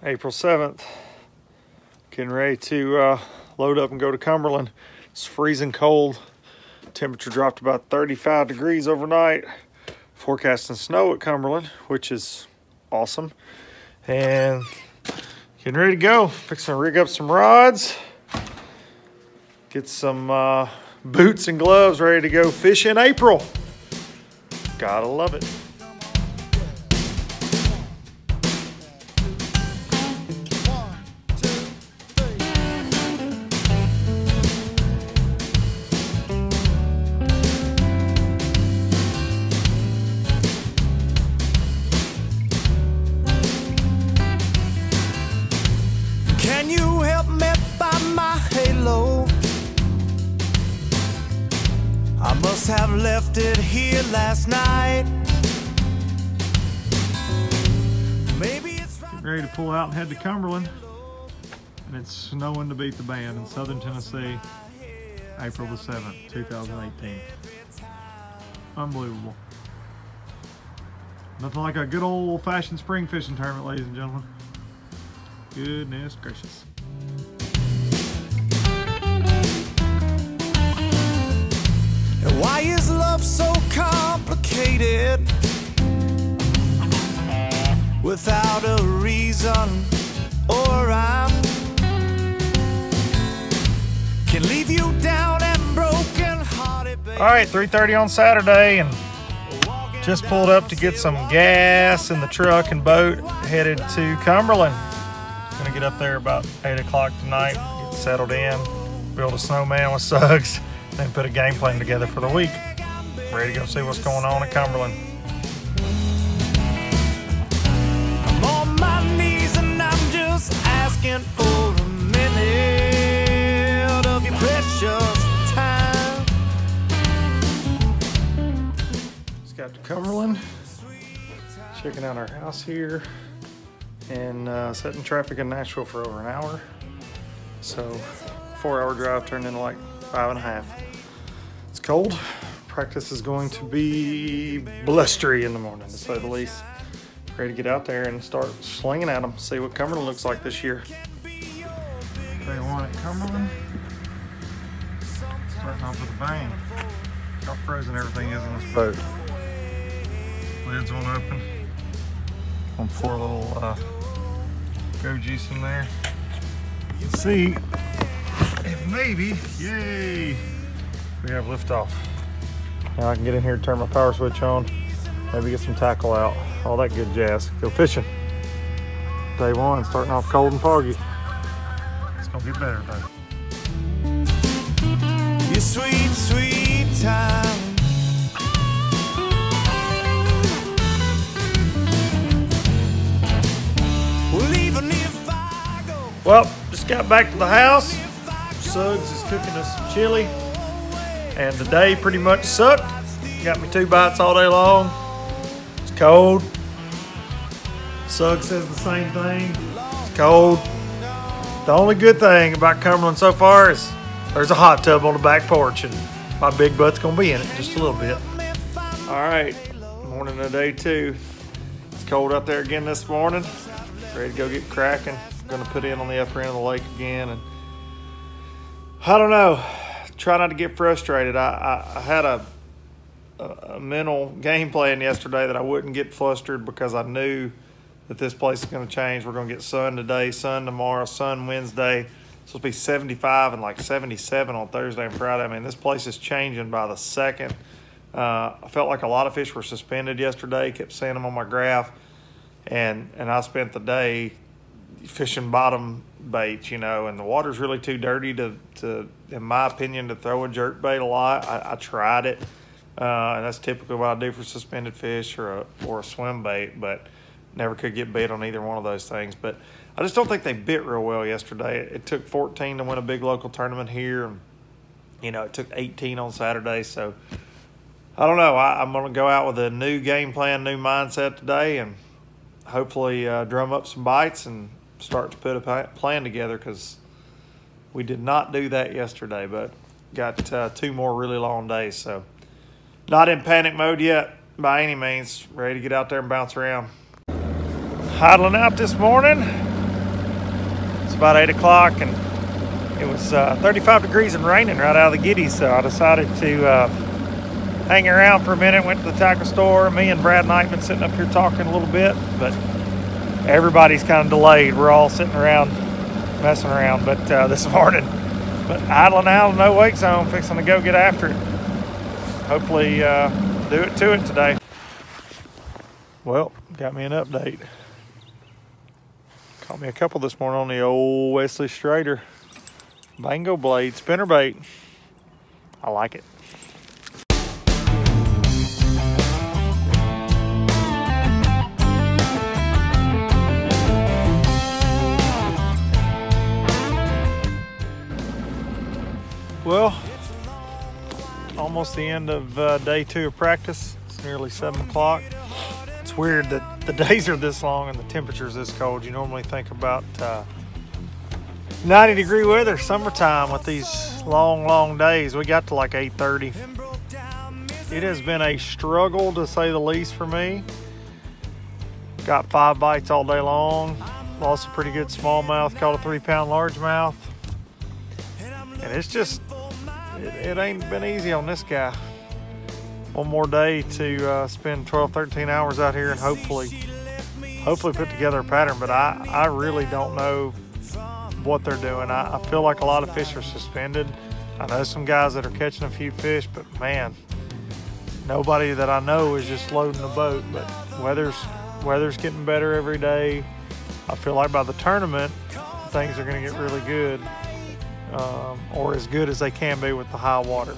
April 7th. Getting ready to load up and go to Cumberland. It's freezing cold. Temperature dropped about 35 degrees overnight. Forecasting snow at Cumberland, which is awesome. And getting ready to go. Fixing to rig up some rods. Get some boots and gloves ready to go fish in April. Gotta love it. Can you help me find my halo? I must have left it here last night. Maybe it's ready to pull out and head to Cumberland. And it's snowing to beat the band in southern Tennessee, April the 7th, 2018. Unbelievable. Nothing like a good old-fashioned spring fishing tournament, ladies and gentlemen. Goodness gracious. And why is love so complicated? Without a reason or rhyme, can leave you down and broken hearted, baby. All right, 3:30 on Saturday, and just pulled up to get some gas in the truck and boat, headed to Cumberland. Gonna get up there about 8 o'clock tonight, get settled in, build a snowman with Suggs, then put a game plan together for the week. Ready to go see what's going on in Cumberland. I'm on my knees and I'm just asking for a minute of your precious time. Just got to Cumberland, checking out our house here, and sitting in traffic in Nashville for over an hour. So 4-hour drive turned into like 5.5. It's cold. Practice is going to be blustery in the morning, to say the least. Ready to get out there and start slinging at them, see what Cumberland looks like this year. Day one at Cumberland. Starting off with a bang. Look how frozen everything is in this boat. Lids won't open. Gonna pour a little go juice in there. You can see if maybe, yay, we have liftoff. Now I can get in here and turn my power switch on, maybe get some tackle out, all that good jazz. Go fishing. Day one, starting off cold and foggy. It's gonna get better though. Your sweet, sweet time. Well, just got back to the house. Suggs is cooking us some chili. And the day pretty much sucked. Got me 2 bites all day long. It's cold. Suggs says the same thing. It's cold. The only good thing about Cumberland so far is there's a hot tub on the back porch, and my big butt's gonna be in it just a little bit. All right, morning of day 2. It's cold out there again this morning. Ready to go get cracking. Gonna put in on the upper end of the lake again, and I don't know, try not to get frustrated. I had a mental game plan yesterday that I wouldn't get flustered because I knew that this place is going to change. We're going to get sun today, sun tomorrow, sun Wednesday. It's supposed to be 75 and like 77 on Thursday and Friday. I mean, this place is changing by the second. I felt like a lot of fish were suspended yesterday, kept seeing them on my graph, and I spent the day fishing bottom baits, you know, and the water's really too dirty to in my opinion, to throw a jerk bait a lot. I tried it, and that's typically what I do for suspended fish or a swim bait, but never could get bit on either one of those things. But I just don't think they bit real well yesterday. It took 14 to win a big local tournament here, and you know, it took 18 on Saturday. So I don't know. I'm going to go out with a new game plan, new mindset today, and hopefully drum up some bites and start to put a plan together, because we did not do that yesterday, but got 2 more really long days. So not in panic mode yet by any means. Ready to get out there and bounce around. Idling out this morning. It's about 8 o'clock, and it was 35 degrees and raining right out of the giddy, so I decided to hang around for a minute. Went to the tackle store. Me and Brad Knight been sitting up here talking a little bit, but everybody's kind of delayed. We're all sitting around messing around, but this morning, but idling out of no wake zone, fixing to go get after it. Hopefully do it to it today. Well, got me an update. Caught me a couple this morning on the old Wesley Strader Bango blade spinnerbait. I like it. Well, almost the end of day 2 of practice. It's nearly 7 o'clock. It's weird that the days are this long and the temperature's this cold. You normally think about 90-degree weather, summertime, with these long days. We got to like 8:30. It has been a struggle, to say the least, for me. Got 5 bites all day long. Lost a pretty good smallmouth, caught a 3-pound largemouth. And it's just, it ain't been easy on this guy. One more day to spend 12, 13 hours out here and hopefully put together a pattern. But I really don't know what they're doing. I feel like a lot of fish are suspended. I know some guys that are catching a few fish, but man, nobody that I know is just loading the boat. But weather's getting better every day. I feel like by the tournament, things are going to get really good, or as good as they can be with the high water.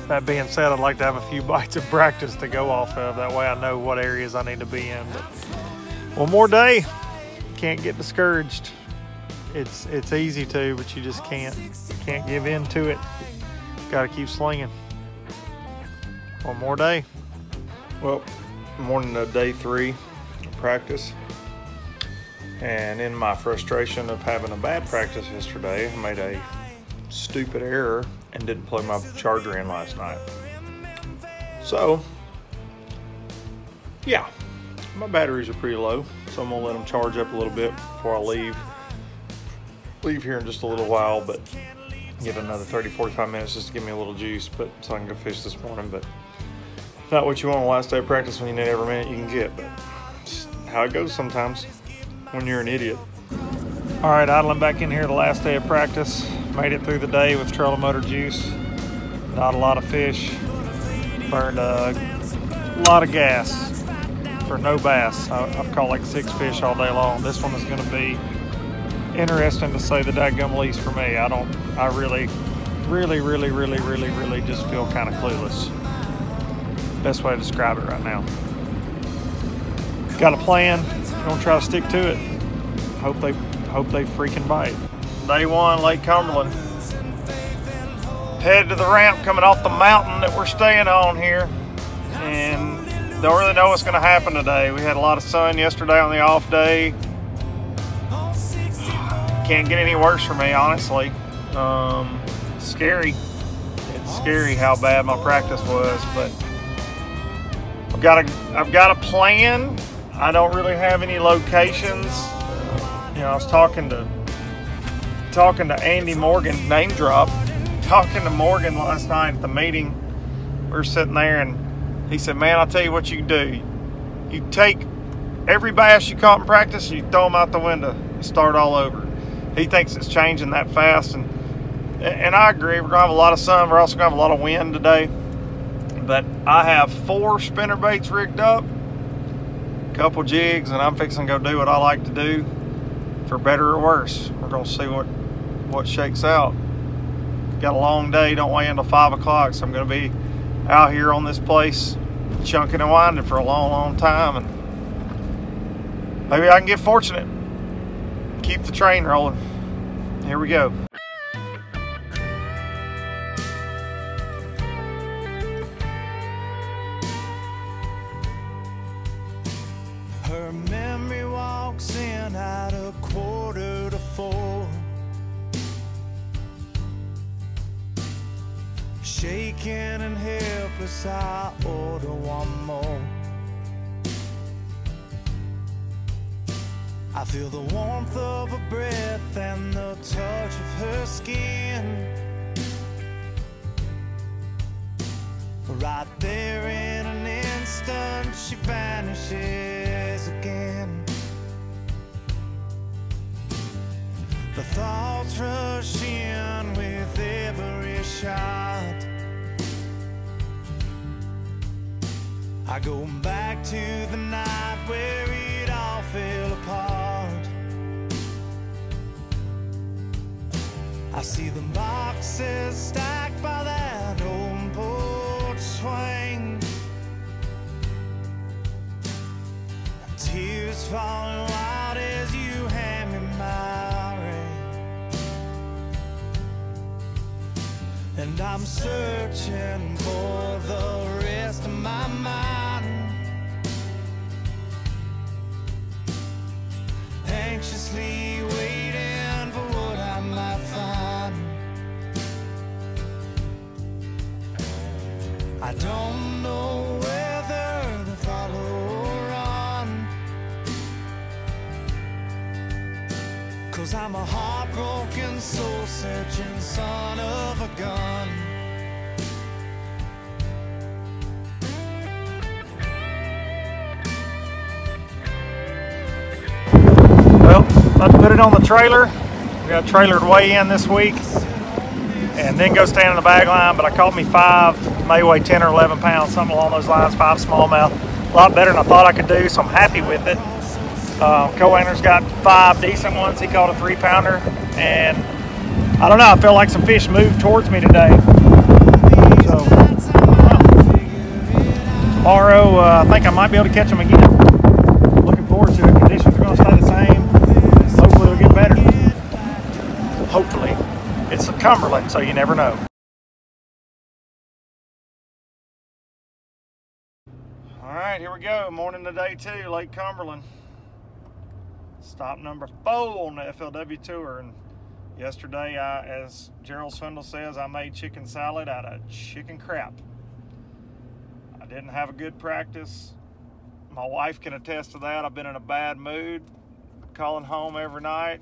That being said, I'd like to have a few bites of practice to go off of. That way I know what areas I need to be in. But one more day, can't get discouraged. It's easy to, but you just can't give in to it. Got to keep slinging. One more day. Well, morning of day 3 of practice. And in my frustration of having a bad practice yesterday, I made a stupid error and didn't plug my charger in last night. So, yeah, my batteries are pretty low, so I'm gonna let them charge up a little bit before I leave here in just a little while, but get another 30-45 minutes just to give me a little juice, but so I can go fish this morning. But not what you want on the last day of practice when you need every minute you can get, but it's how it goes sometimes when you're an idiot. All right, idling back in here the last day of practice. Made it through the day with trolling motor juice. Not a lot of fish. Burned a lot of gas for no bass. I've caught like 6 fish all day long. This one is going to be interesting to say the dadgum least for me. I really just feel kind of clueless. Best way to describe it right now. Got a plan. Gonna try to stick to it. Hope they freaking bite. Day 1, Lake Cumberland. Head to the ramp coming off the mountain that we're staying on here, and don't really know what's going to happen today. We had a lot of sun yesterday on the off day. Can't get any worse for me, honestly. Scary. It's scary how bad my practice was, but I've got a plan. I don't really have any locations. You know, I was talking to Andy Morgan, name drop, talking to Morgan last night at the meeting. We were sitting there and he said, man, I'll tell you what you do. You take every bass you caught in practice, you throw them out the window and start all over. He thinks it's changing that fast, and I agree. We're gonna have a lot of sun. We're also gonna have a lot of wind today. But I have 4 spinner baits rigged up, a couple jigs, and I'm fixing to go do what I like to do, for better or worse. We're gonna see what shakes out. Got a long day, don't weigh until 5 o'clock, so I'm gonna be out here on this place chunking and winding for a long time, and maybe I can get fortunate. Keep the train rolling. Here we go. Her memory walks in at 3:45. Shaking and helpless, I order one more. I feel the warmth of her breath and the touch of her skin. Right there in an instant, she vanishes again. The thoughts rush in with every shot. I go back to the night where it all fell apart. I see the boxes stacked by that old porch swing. Tears falling out as you hand me my ring. And I'm searching for the rest of my mind, anxiously waiting for what I might find. I don't know whether to follow or run, 'cause I'm a heartbroken, soul-searching son of a gun. Well, about to put it on the trailer. We got a trailer to weigh in this week and then go stand in the bag line, but I caught me 5, may weigh 10 or 11 pounds, something along those lines, 5 smallmouth. A lot better than I thought I could do, so I'm happy with it. Co-angler's got 5 decent ones. He caught a 3-pounder, and I don't know, I feel like some fish moved towards me today. So tomorrow, I think I might be able to catch them again. Looking forward to it. Conditions are going to stay the same. Hopefully it'll get better. Hopefully. It's a Cumberland, so you never know. All right, here we go. Morning to day 2, Lake Cumberland. Stop number 4 on the FLW Tour. And yesterday, as Gerald Swindle says, I made chicken salad out of chicken crap. I didn't have a good practice. My wife can attest to that. I've been in a bad mood, calling home every night,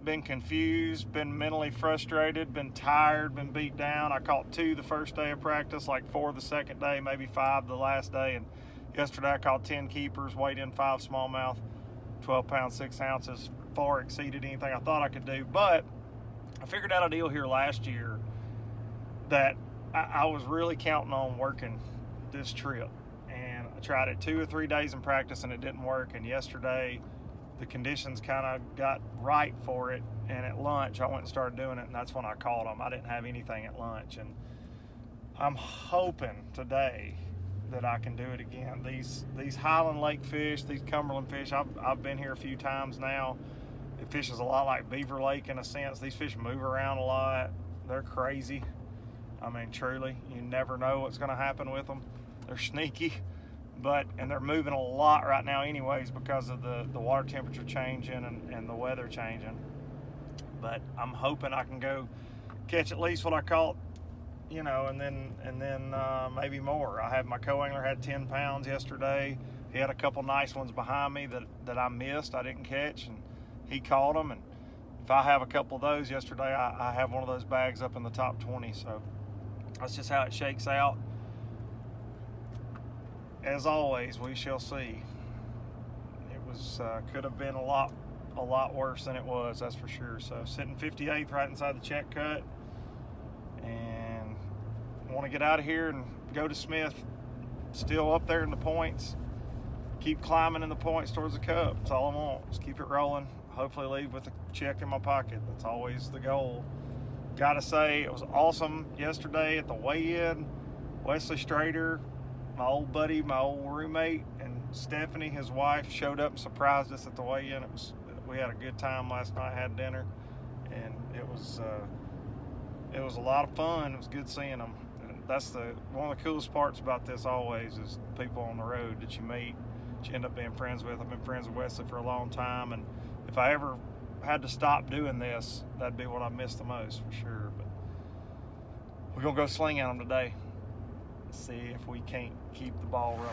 been confused, been mentally frustrated, been tired, been beat down. I caught 2 the first day of practice, like 4 the second day, maybe 5 the last day. And yesterday I caught 10 keepers, weighed in 5 smallmouth, 12 pounds, 6 ounces, far exceeded anything I thought I could do. But I figured out a deal here last year that I was really counting on working this trip. And I tried it 2 or 3 days in practice and it didn't work. And yesterday, the conditions kind of got right for it, and at lunch I went and started doing it, and that's when I caught them. I didn't have anything at lunch, and I'm hoping today that I can do it again. These Highland Lake fish, these Cumberland fish, I've been here a few times now. It fishes a lot like Beaver Lake in a sense. These fish move around a lot. They're crazy. I mean, truly, you never know what's going to happen with them. They're sneaky. And they're moving a lot right now anyways because of the water temperature changing and the weather changing. But I'm hoping I can go catch at least what I caught, you know, and then maybe more. I had my co-angler had 10 pounds yesterday. He had a couple nice ones behind me that I missed, I didn't catch, and he caught them. And if I have a couple of those yesterday, I have one of those bags up in the top 20. So that's just how it shakes out. As always, we shall see. It was could have been a lot worse than it was, that's for sure. So sitting 58th right inside the check cut, and want to get out of here and go to Smith. Still up there in the points. Keep climbing in the points towards the cup. That's all I want. Just keep it rolling. Hopefully leave with a check in my pocket. That's always the goal. Gotta say, it was awesome yesterday at the weigh-in. Wesley Strader, my old buddy, my old roommate, and Stephanie, his wife, showed up and surprised us at the weigh-in. We had a good time last night, had dinner, and it was a lot of fun. It was good seeing them. And that's one of the coolest parts about this always is people on the road that you meet, that you end up being friends with. I've been friends with Wesley for a long time, and if I ever had to stop doing this, that'd be what I miss the most for sure. But we're gonna go sling at them today. See if we can't keep the ball rolling.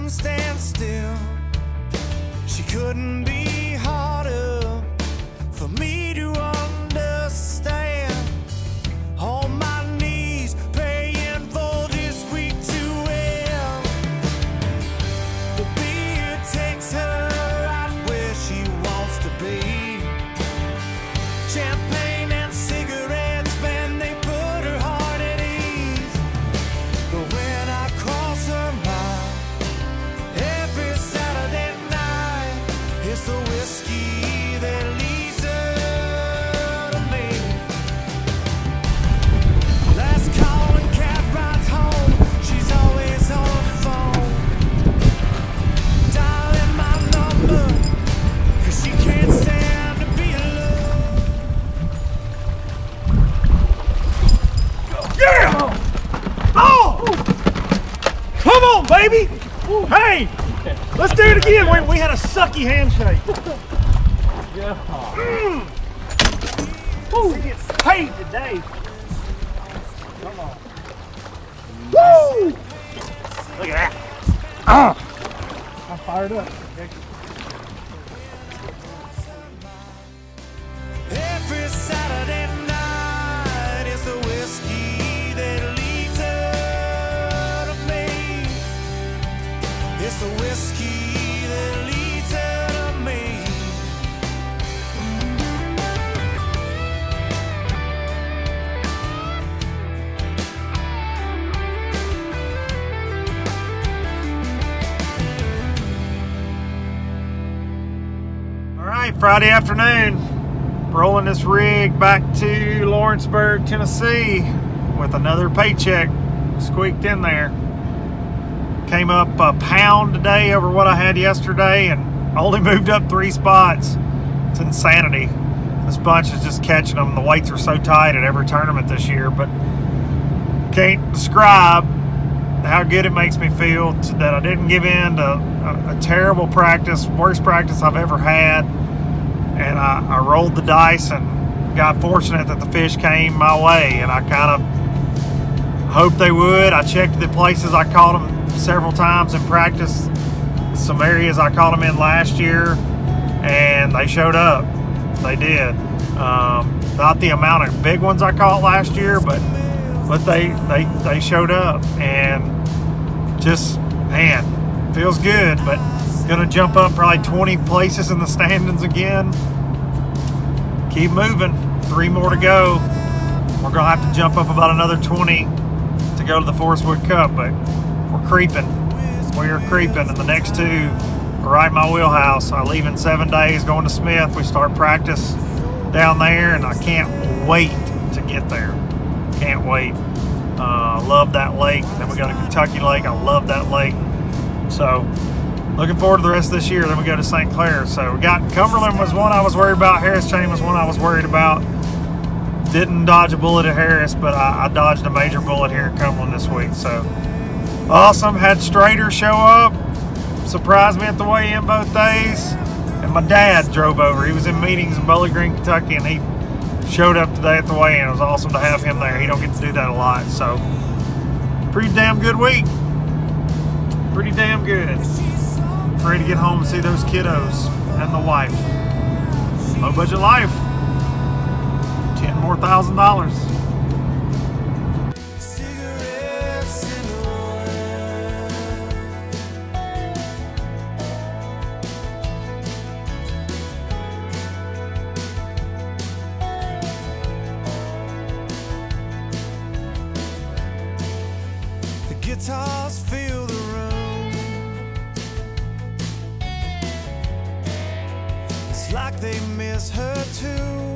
couldn't stand still. She couldn't be harder for me to understand. On my knees, praying for this week to end. The beer takes her right where she wants to be. Champagne and cigarettes, man, they put her heart at ease. But when I cross her mind every Saturday night, it's the whiskey that leads her to me. Last call and cab rides home, she's always on the phone, dialing my number, 'cause she can't stand to be alone. Yeah! Oh! Come on, baby! Hey! Let's do it again. We had a sucky handshake. Woo! He gets paid today. Come on. Woo! Look at that. I'm fired up. Every Saturday night is the whiskey that leads her to me. It's the whiskey that leads her to me. All right, Friday afternoon. Rolling this rig back to Lawrenceburg, Tennessee with another paycheck squeaked in there. Came up a pound today over what I had yesterday and only moved up 3 spots. It's insanity. This bunch is just catching them. The weights are so tight at every tournament this year, but can't describe how good it makes me feel that I didn't give in to a terrible practice, worst practice I've ever had. And I rolled the dice and got fortunate that the fish came my way, and I kind of hoped they would. I checked the places I caught them several times in practice, some areas I caught them in last year, and they showed up. They did. Not the amount of big ones I caught last year, but they showed up, and just, man, feels good. But gonna jump up probably 20 places in the standings again. Keep moving. 3 more to go. We're gonna have to jump up about another 20 to go to the Forest Wood Cup, but we're creeping. We are creeping, and the next 2 are right in my wheelhouse. I leave in 7 days, going to Smith. We start practice down there, and I can't wait to get there. Can't wait. I love that lake. Then we got a Kentucky lake. I love that lake. So looking forward to the rest of this year. Then we go to St. Clair. So we got Cumberland was one I was worried about. Harris Chain was one I was worried about. Didn't dodge a bullet at Harris, but I dodged a major bullet here at Cumberland this week. So awesome. Had Strader show up. Surprised me at the weigh-in both days. And my dad drove over. He was in meetings in Bowling Green, Kentucky, and he showed up today at the weigh-in. It was awesome to have him there. He don't get to do that a lot. So pretty damn good week. Pretty damn good. Ready to get home and see those kiddos and the wife. Low budget life. $10,000 more. Cigarettes and oil. The guitars fill the room. Like they miss her too.